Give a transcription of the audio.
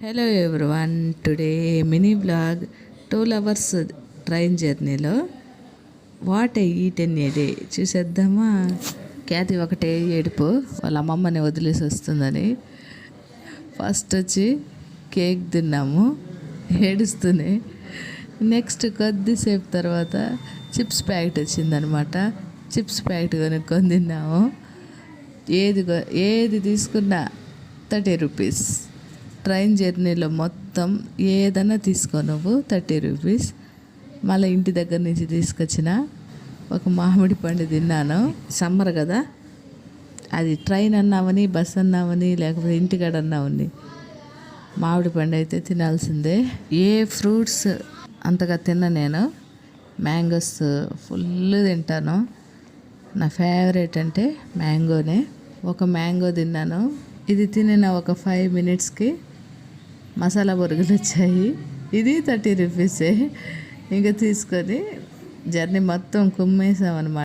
Hello everyone, today mini vlog 12 hours train జర్నీలో what I eat in a day చూసేద్దామా. ఖ్యాతి ఒకటే ఏడుపు, వాళ్ళ అమ్మమ్మని వదిలేసి వస్తుందని. ఫస్ట్ వచ్చి కేక్ తిన్నాము ఏడుస్తూనే. నెక్స్ట్ కొద్దిసేపు తర్వాత చిప్స్ ప్యాకెట్ వచ్చిందనమాట. చిప్స్ ప్యాకెట్ కొనుక్కొని తిన్నాము. ఏది తీసుకున్నా 30 రూపీస్. ట్రైన్ జర్నీలో మొత్తం ఏదైనా తీసుకో నువ్వు 30 రూపీస్. మళ్ళీ ఇంటి దగ్గర నుంచి తీసుకొచ్చిన ఒక మామిడి పండు తిన్నాను. సమ్మర్ కదా, అది ట్రైన్ అన్నావని, బస్ అన్నావని, లేకపోతే ఇంటికాడ అన్నావని మామిడి పండు అయితే తినాల్సిందే. ఏ ఫ్రూట్స్ అంతగా తిన్నా నేను, మ్యాంగోస్ ఫుల్ తింటాను. నా ఫేవరెట్ అంటే మ్యాంగోనే. ఒక మ్యాంగో తిన్నాను. ఇది తినిన ఒక 5 minutesకి మసాలా బొరుగులు వచ్చాయి. ఇది 30 రూపీసే. ఇంకా తీసుకొని జర్నీ మొత్తం కుమ్మేసామన్నమాట.